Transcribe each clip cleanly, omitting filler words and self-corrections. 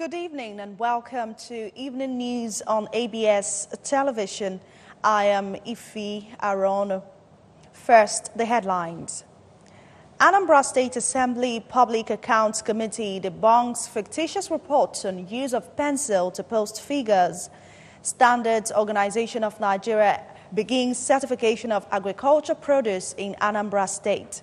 Good evening and welcome to Evening News on ABS Television. I am Ife Arono. First, the headlines. Anambra State Assembly Public Accounts Committee debunks fictitious reports on use of pencil to post figures. Standards Organization of Nigeria begins certification of agriculture produce in Anambra State.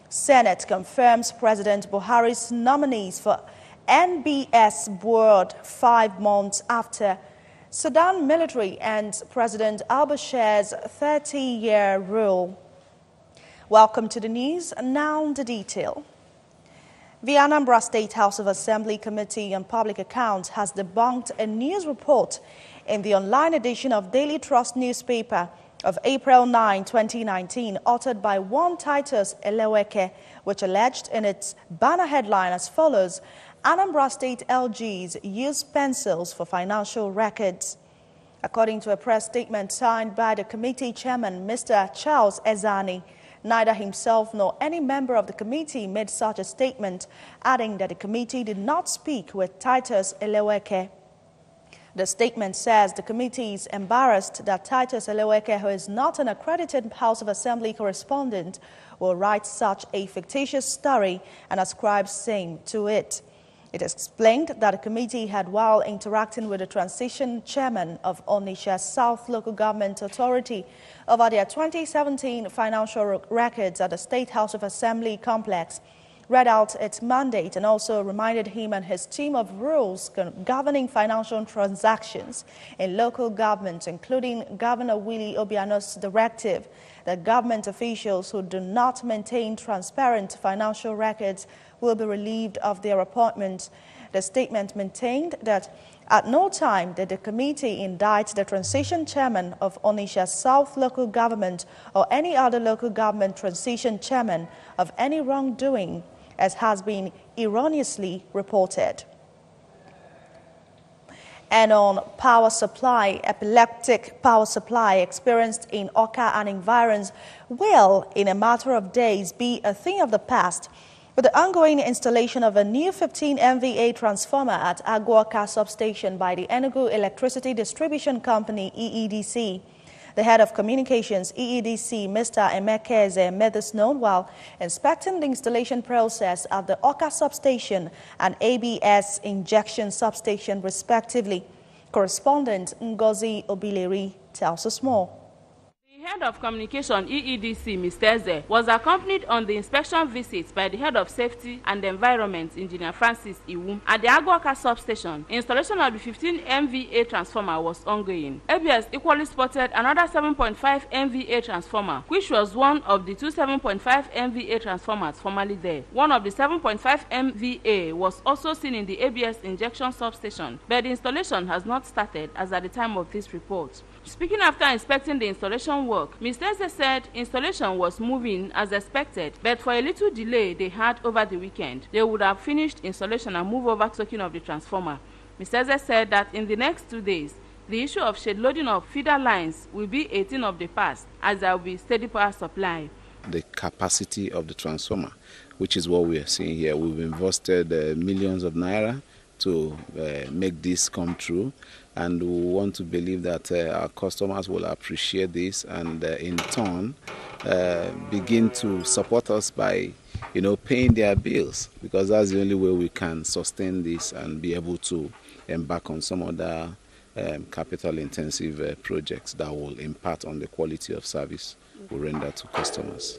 Senate confirms President Buhari's nominees for NBS board 5 months after Sudan military ends President al-Bashir's 30-year rule. Welcome to the news. Now the detail. The Anambra State House of Assembly Committee on Public Accounts has debunked a news report in the online edition of Daily Trust newspaper of April 9, 2019, uttered by one Titus Eleweke, which alleged in its banner headline as follows: Anambra State LGs use pencils for financial records. According to a press statement signed by the committee chairman, Mr. Charles Ezani, neither himself nor any member of the committee made such a statement, adding that the committee did not speak with Titus Eleweke. The statement says the committee is embarrassed that Titus Eleweke, who is not an accredited House of Assembly correspondent, will write such a fictitious story and ascribe same to it. It explained that the committee had, while interacting with the transition chairman of Onitsha South Local Government Authority over their 2017 financial records at the State House of Assembly complex, read out its mandate and also reminded him and his team of rules governing financial transactions in local government, including Governor Willie Obiano's directive that government officials who do not maintain transparent financial records will be relieved of their appointments. The statement maintained that at no time did the committee indict the transition chairman of Onitsha South Local Government or any other local government transition chairman of any wrongdoing, as has been erroneously reported. And on power supply, epileptic power supply experienced in Oka and environs will, in a matter of days, be a thing of the past, with the ongoing installation of a new 15 MVA transformer at Agwoka substation by the Enugu Electricity Distribution Company, EEDC. The head of communications, EEDC, Mr. Emekeze, made this known while inspecting the installation process at the Oka substation and ABS injection substation, respectively. Correspondent Ngozi Obileri tells us more. The head of communication, EEDC, Mr. Eze, was accompanied on the inspection visit by the head of safety and environment, Engineer Francis Iwu. At the Agwoka substation, installation of the 15 MVA transformer was ongoing. ABS equally spotted another 7.5 MVA transformer, which was one of the two 7.5 MVA transformers formerly there. One of the 7.5 MVA was also seen in the ABS injection substation, but the installation has not started as at the time of this report. Speaking after inspecting the installation work, Mr. Eze said installation was moving as expected, but for a little delay they had over the weekend. They would have finished installation and move over to talking of the transformer. Mr. Eze said that in the next 2 days, the issue of shade loading of feeder lines will be a thing of the past, as there will be steady power supply. The capacity of the transformer, which is what we are seeing here. We've invested millions of naira to make this come true, and we want to believe that our customers will appreciate this and in turn begin to support us by paying their bills, because that's the only way we can sustain this and be able to embark on some other capital intensive projects that will impact on the quality of service we render to customers.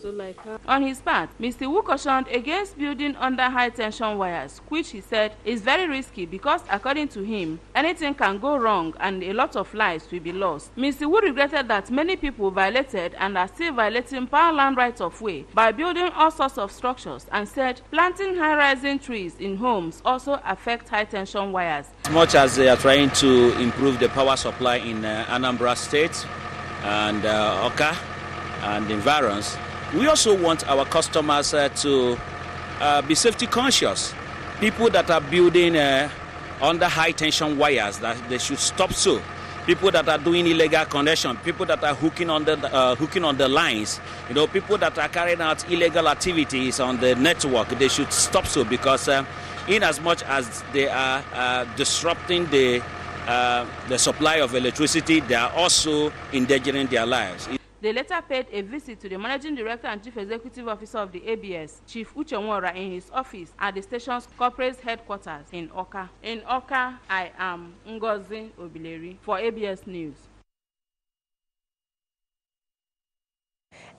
On his part, Mr. Wu cautioned against building under high tension wires, which he said is very risky because, according to him, anything can go wrong and a lot of lives will be lost. Mr. Wu regretted that many people violated and are still violating power land rights of way by building all sorts of structures, and said planting high-rising trees in homes also affect high tension wires. As much as they are trying to improve the power supply in Anambra State and Oka and environs, we also want our customers to be safety conscious. People that are building under high tension wires, that they should stop so, people that are doing illegal connection, people that are hooking on the lines, people that are carrying out illegal activities on the network, they should stop so, because in as much as they are disrupting the supply of electricity, they are also endangering their lives. They later paid a visit to the Managing Director and Chief Executive Officer of the ABS, Chief Uche Nwora, in his office at the station's corporate headquarters in Oka. In Oka, I am Ngozi Obileri for ABS News.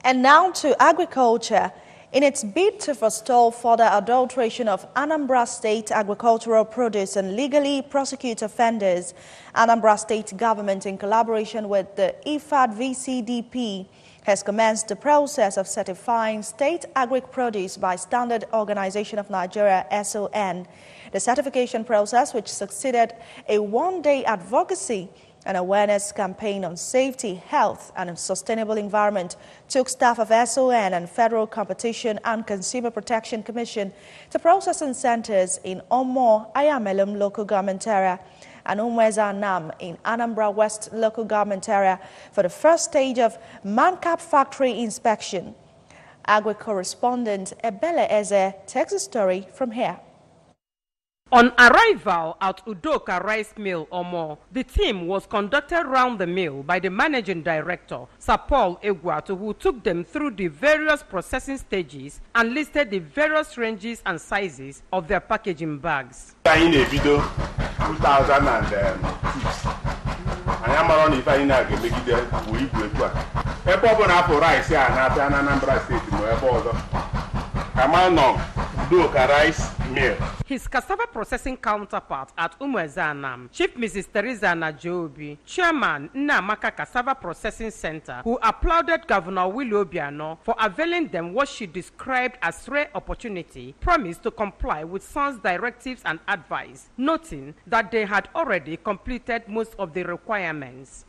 And now to agriculture. In its bid to forestall further adulteration of Anambra State agricultural produce and legally prosecute offenders, Anambra State government, in collaboration with the IFAD VCDP, has commenced the process of certifying state agri-produce by Standard Organization of Nigeria, SON. The certification process, which succeeded a one-day advocacy and awareness campaign on safety, health, and a sustainable environment, took staff of SON and Federal Competition and Consumer Protection Commission to processing centers in Omo, Ayamelum local government area and Umweza Nam in Anambra West local government area for the first stage of Mancap factory inspection. Agri correspondent Ebele Eze takes the story from here. On arrival at Udoka Rice Mill, Omo, the team was conducted round the mill by the managing director, Sir Paul Egwatu, who took them through the various processing stages and listed the various ranges and sizes of their packaging bags. In a video 2006, I am if I make it we a pop rice here and Anambra State. Come on, Udoka Rice Mill. His cassava processing counterpart at Umwezanam, Chief Mrs. Teresa Najobi, Chairman Nnamaka Cassava Processing Center, who applauded Governor Willie Obiano for availing them what she described as rare opportunity, promised to comply with SON's directives and advice, noting that they had already completed most of the requirements.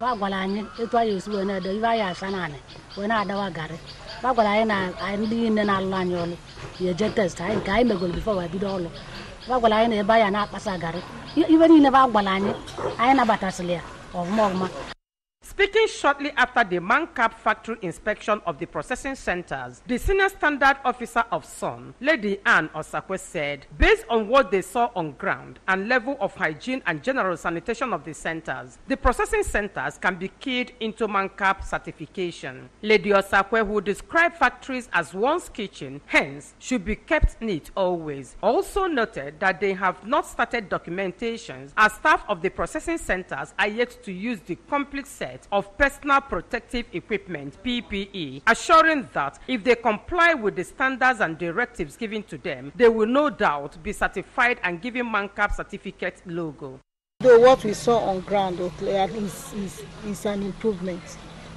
Speaking shortly after the Mancap factory inspection of the processing centers, the senior standard officer of SON, Lady Anne Osakwe, said, based on what they saw on ground and level of hygiene and general sanitation of the centers, the processing centers can be keyed into Mancap certification. Lady Osakwe, who described factories as one's kitchen, hence should be kept neat always, also noted that they have not started documentations as staff of the processing centers are yet to use the complete set of personal protective equipment, PPE, assuring that if they comply with the standards and directives given to them, they will no doubt be certified and given Mancap certificate logo. Though what we saw on ground is an improvement.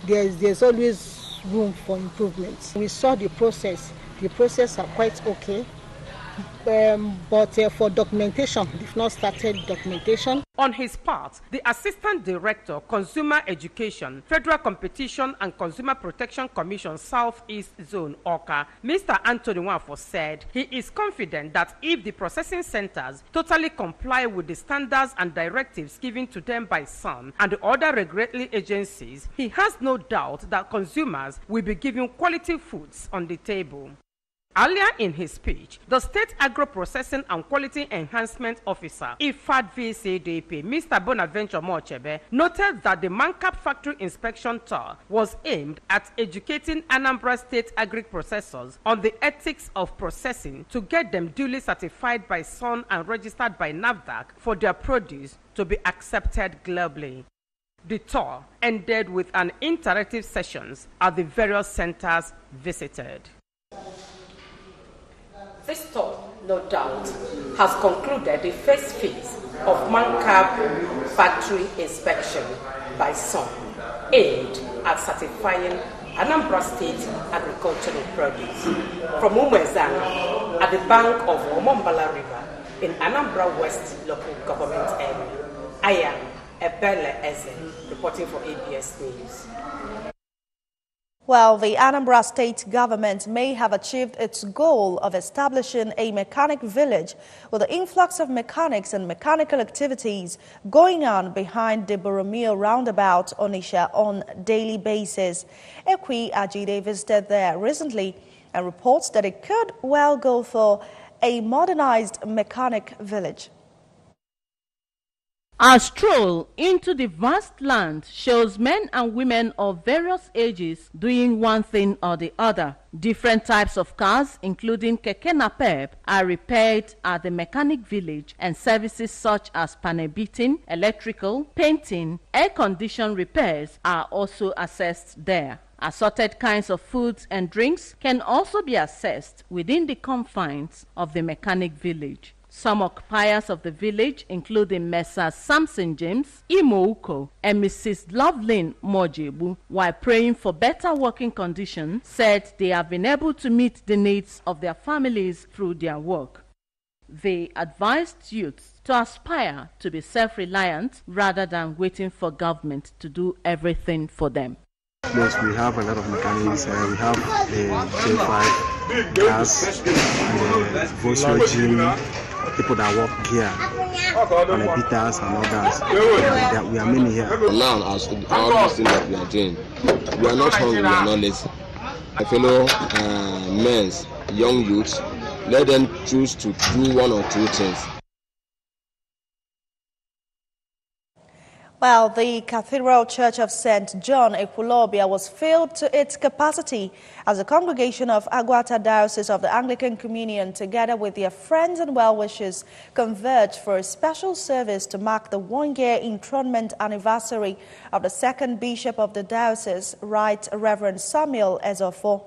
There's always room for improvement. We saw the process. The process are quite okay. But for documentation, they've not started documentation. On his part, the Assistant Director, Consumer Education, Federal Competition and Consumer Protection Commission Southeast Zone, Oka, Mr. Anthony Nwafo, said he is confident that if the processing centers totally comply with the standards and directives given to them by SON and the other regulatory agencies, he has no doubt that consumers will be given quality foods on the table. Earlier in his speech, the State Agro-Processing and Quality Enhancement Officer, IFAD VCDP, Mr. Bonaventure Mochebe, noted that the Mancap factory inspection tour was aimed at educating Anambra State agri-processors on the ethics of processing to get them duly certified by SON and registered by NAFDAC for their produce to be accepted globally. The tour ended with an interactive sessions at the various centers visited. This tour, no doubt, has concluded the first phase of Mancap factory inspection by SON, aimed at certifying Anambra State agricultural produce. From Umwezana, at the bank of Omombala River, in Anambra West local government area, I am Ebele Eze, reporting for ABS News. Well, the Anambra state government may have achieved its goal of establishing a mechanic village with the influx of mechanics and mechanical activities going on behind the Boromeo roundabout, Onitsha, on a daily basis. Ekwi Ajide visited there recently and reports that it could well go for a modernized mechanic village. Our stroll into the vast land shows men and women of various ages doing one thing or the other. Different types of cars, including keke napep, are repaired at the mechanic village, and services such as panel beating, electrical, painting, air condition repairs are also assessed there. Assorted kinds of foods and drinks can also be assessed within the confines of the mechanic village. Some occupiers of the village, including Messrs. Samson James, Imouko, and Mrs. Lovelyn Mojebu, while praying for better working conditions, said they have been able to meet the needs of their families through their work. They advised youths to aspire to be self-reliant rather than waiting for government to do everything for them. Yes, we have a lot of mechanics. We have a J5 gas, and Volkswagen, people that work here, on the beaters and others. We are many here. Now, as all these things that we are doing, we are not hungry, we are not lazy. My fellow men, young youths, let them choose to do one or two things. Well, the Cathedral Church of St. John, Ekwulobia, was filled to its capacity as a congregation of Agwata Diocese of the Anglican Communion, together with their friends and well-wishers, converged for a special service to mark the one-year enthronement anniversary of the second bishop of the diocese, Right Reverend Samuel Ezofo.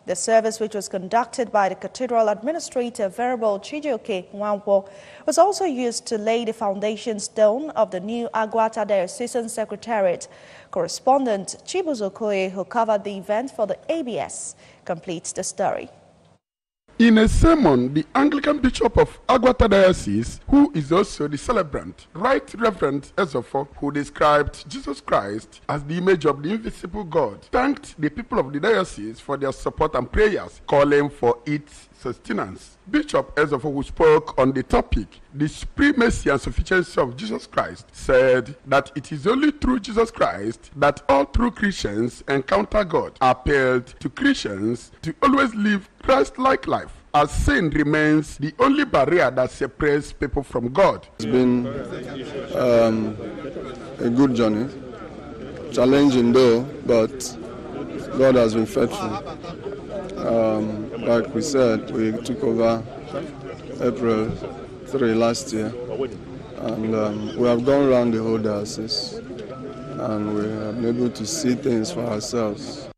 The service, which was conducted by the Cathedral Administrator, Venerable Chijioke Nwankwo, was also used to lay the foundation stone of the new Agwata Diocesan Secretariat. Correspondent Chibuzo Okoye, who covered the event for the ABS, completes the story. In a sermon, the Anglican Bishop of Agwata Diocese, who is also the celebrant, Right Reverend Ezofo, who described Jesus Christ as the image of the invisible God, thanked the people of the diocese for their support and prayers, calling for its sustenance. Bishop Ezofo, who spoke on the topic, the supremacy and sufficiency of Jesus Christ, said that it is only through Jesus Christ that all true Christians encounter God. Appealed to Christians to always live Christ-like life, as sin remains the only barrier that separates people from God. It's been a good journey, challenging though, but God has been faithful. Like we said, we took over April 3 last year, and we have gone around the whole diocese, and we have been able to see things for ourselves.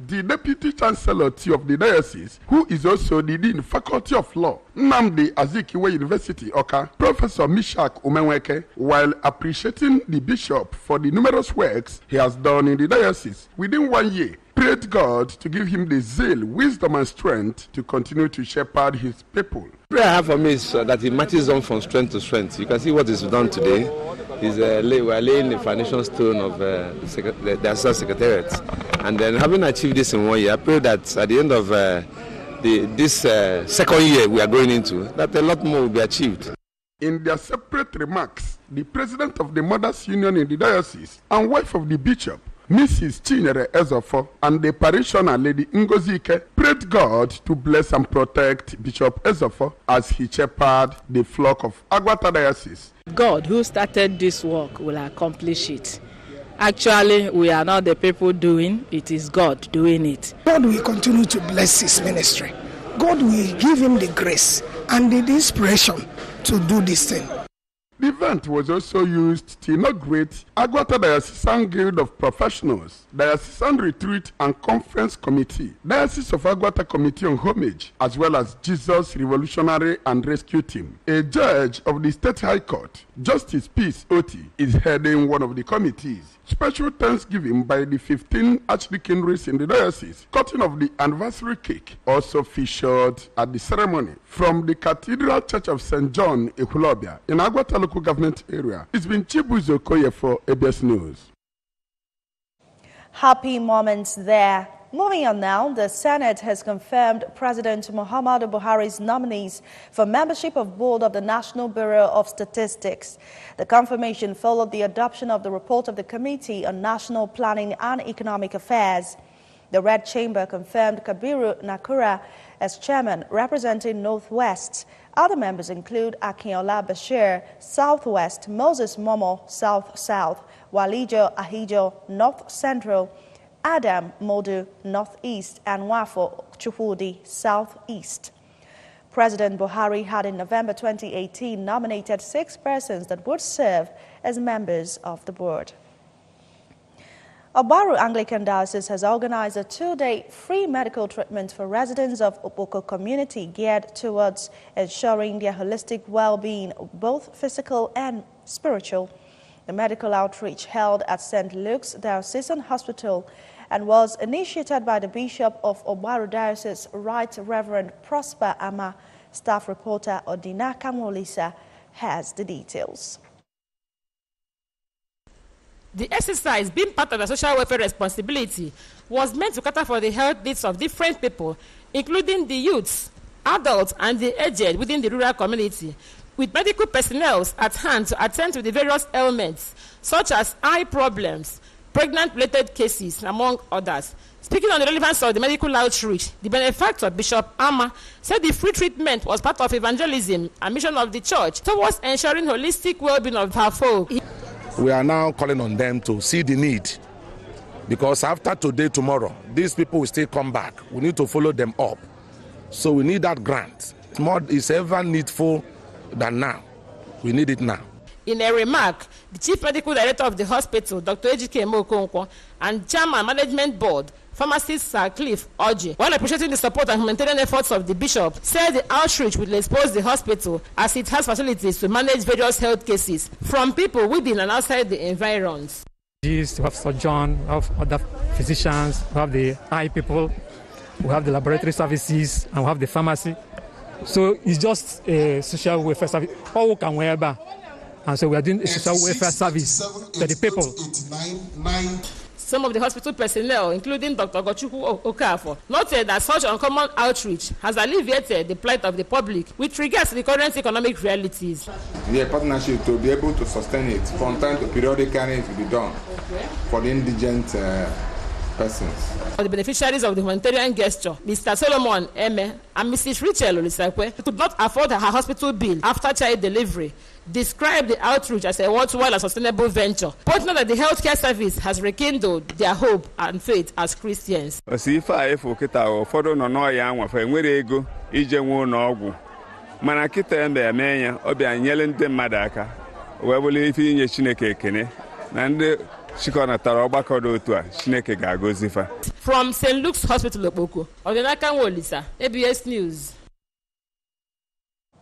The Deputy Chancellor of the Diocese, who is also the Dean Faculty of Law, Nnamdi Azikiwe University, Oka, Professor Mishak Umenweke, while appreciating the Bishop for the numerous works he has done in the diocese within 1 year, prayed God to give him the zeal, wisdom and strength to continue to shepherd his people. The prayer I have for me is that it marches on from strength to strength. You can see what is done today. We are laying the foundation stone of the Diocese Secretariat. And then having achieved this in 1 year, I pray that at the end of this second year we are going into, that a lot more will be achieved. In their separate remarks, the President of the Mothers Union in the Diocese and wife of the Bishop, Mrs. Chinyere Ezofo, and the parishioner Lady Ngozike prayed God to bless and protect Bishop Ezofo as he shepherded the flock of Agwata Diocese. God who started this work will accomplish it. Actually, we are not the people doing it, is God doing it. God will continue to bless his ministry. God will give him the grace and the inspiration to do this thing. The event was also used to inaugurate Agwata Diocesan Guild of Professionals, Diocesan Retreat and Conference Committee, Diocese of Agwata Committee on Homage, as well as Jesus Revolutionary and Rescue Team. A judge of the State High Court, Justice Peace Oti, is heading one of the committees. Special thanksgiving by the 15 archdeaconries in the diocese, cutting of the anniversary cake, also featured at the ceremony. From the Cathedral Church of St. John, Ekwulobia, in Agwata local government area, it's been Chibuzo Okoye for ABS News. Happy moments there. Moving on now, the Senate has confirmed President Muhammadu Buhari's nominees for membership of board of the National Bureau of Statistics. The confirmation followed the adoption of the report of the Committee on National Planning and Economic Affairs. The Red Chamber confirmed Kabiru Nakura as chairman, representing Northwest. Other members include Akinola Bashir, Southwest, Moses Momo, South-South, Walijo Ahijo, North Central, Adam Modu, Northeast, and Wafo Chukwudi, Southeast. President Buhari had in November 2018 nominated 6 persons that would serve as members of the board. Obaru Anglican Diocese has organized a 2-day free medical treatment for residents of Opoko community geared towards ensuring their holistic well-being, both physical and spiritual. The medical outreach held at St. Luke's Diocesan Hospital and was initiated by the Bishop of Obaru Diocese, Right Reverend Prosper Ama. Staff reporter Odina Kamolisa has the details. The exercise, being part of the social welfare responsibility, was meant to cater for the health needs of different people, including the youths, adults, and the aged within the rural community, with medical personnel at hand to attend to the various ailments, such as eye problems, pregnant-related cases, among others. Speaking on the relevance of the medical outreach, the benefactor, Bishop Ama, said the free treatment was part of evangelism and mission of the church towards ensuring holistic well-being of her folk. We are now calling on them to see the need, because after today, tomorrow, these people will still come back. We need to follow them up. So we need that grant. More is ever needful than now. We need it now. In a remark, the Chief Medical Director of the hospital, Dr. Ejike Mokonkwo, and Chairman Management Board, Pharmacist Sir Cliff Oji, while appreciating the support and humanitarian efforts of the Bishop, said the outreach will expose the hospital as it has facilities to manage various health cases from people within and outside the environs. We have surgeons, we have other physicians, we have the eye people, we have the laboratory services, and we have the pharmacy. So it's just a social welfare service. All can wherever. And so we are doing a social welfare service to the people. Some of the hospital personnel, including Dr. Gochukwu Okafo, noted that such uncommon outreach has alleviated the plight of the public with regards to the current economic realities. The partnership to be able to sustain it from time to periodically to be done for the indigent persons. The beneficiaries of the humanitarian gesture, Mr. Solomon Eme and Mrs. Rachel Olisakwe, could not afford her hospital bill after child delivery, described the outreach as a worthwhile and sustainable venture, pointing out that the healthcare service has rekindled their hope and faith as Christians. Mana kita eme ya obia nyele ndị mmadụ aka wee bụrụ ife inye Chineke ekene na ndị shikọnatara ọgbakọ dị otu a Chineke ga-agọzi fa. From St. Luke's Hospital Okpoko, Odinaka Nwolisa, ABS News.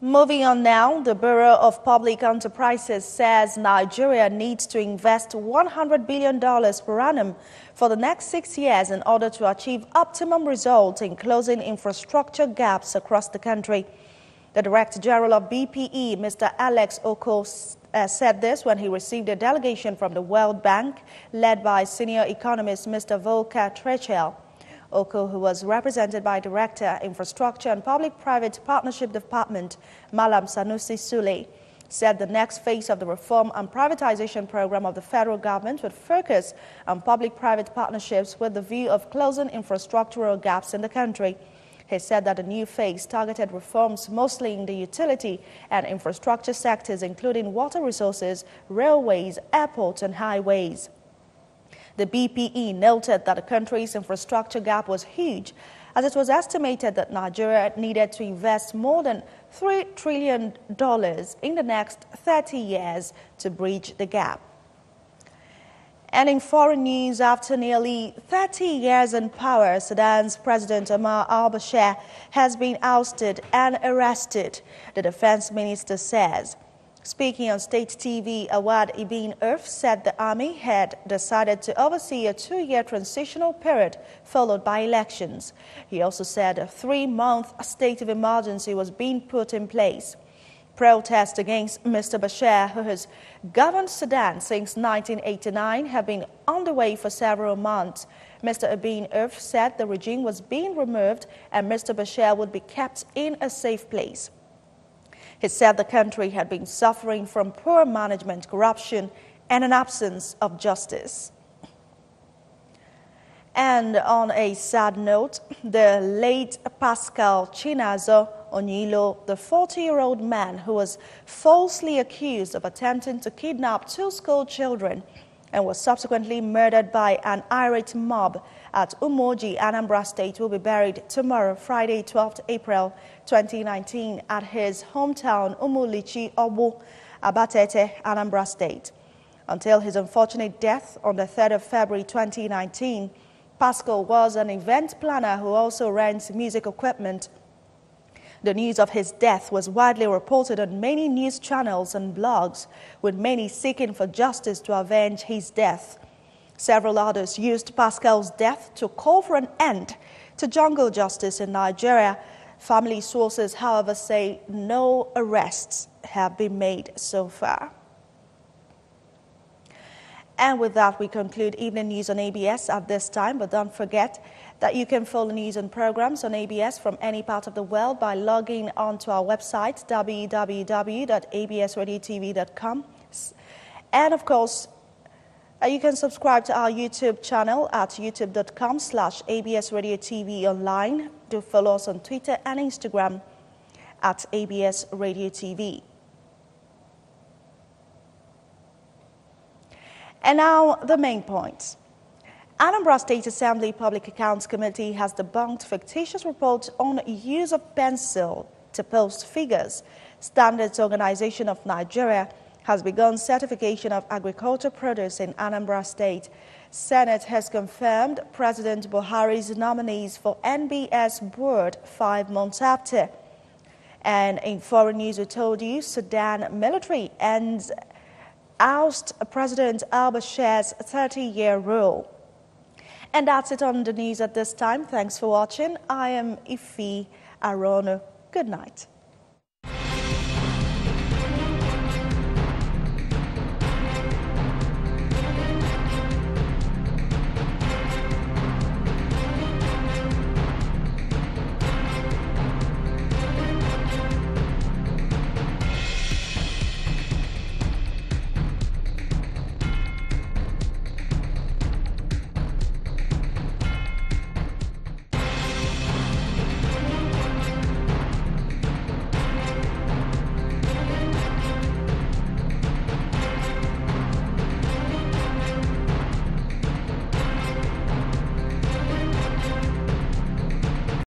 Moving on now, the Bureau of Public Enterprises says Nigeria needs to invest $100 billion per annum for the next 6 years in order to achieve optimum results in closing infrastructure gaps across the country. The Director General of BPE, Mr. Alex Oko, said this when he received a delegation from the World Bank led by senior economist Mr. Volker Trechel. Oko, who was represented by Director, Infrastructure and Public-Private Partnership Department, Malam Sanusi Sule, said the next phase of the reform and privatization program of the federal government would focus on public-private partnerships with the view of closing infrastructural gaps in the country. He said that the new phase targeted reforms mostly in the utility and infrastructure sectors, including water resources, railways, airports, and highways. The BPE noted that the country's infrastructure gap was huge, as it was estimated that Nigeria needed to invest more than $3 trillion in the next 30 years to bridge the gap. And in foreign news, after nearly 30 years in power, Sudan's President Omar al-Bashir has been ousted and arrested, the defense minister says. Speaking on state TV, Awad Ibn Urf said the army had decided to oversee a 2-year transitional period followed by elections. He also said a 3-month state of emergency was being put in place. Protests against Mr. Bashir, who has governed Sudan since 1989, have been underway for several months. Mr. Abiy Irf said the regime was being removed and Mr. Bashir would be kept in a safe place. He said the country had been suffering from poor management, corruption, and an absence of justice. And on a sad note, the late Pascal Chinazo Onyilo, the 40-year-old man who was falsely accused of attempting to kidnap 2 school children and was subsequently murdered by an irate mob at Umoji, Anambra State, will be buried tomorrow, Friday, 12th April 2019, at his hometown, Umulichi Obu, Abatete, Anambra State. Until his unfortunate death on the 3rd of February 2019, Pascal was an event planner who also rents music equipment. The news of his death was widely reported on many news channels and blogs, with many seeking for justice to avenge his death. Several others used Pascal's death to call for an end to jungle justice in Nigeria. Family sources, however, say no arrests have been made so far. And with that, we conclude Evening News on ABS at this time. But don't forget that you can follow news and programs on ABS from any part of the world by logging onto our website, www.absradiotv.com. And of course, you can subscribe to our YouTube channel at youtube.com/ABSRadioTV online. Do follow us on Twitter and Instagram at ABS Radio TV. And now the main points. Anambra State Assembly Public Accounts Committee has debunked fictitious reports on use of pencil to post figures. Standards Organization of Nigeria has begun certification of agricultural produce in Anambra State. Senate has confirmed President Buhari's nominees for NBS board 5 months after. And in foreign news, we told you Sudan military ends oust President al-Bashir's 30-year rule. And that's it on the news at this time. Thanks for watching. I am Ife Arono. Good night.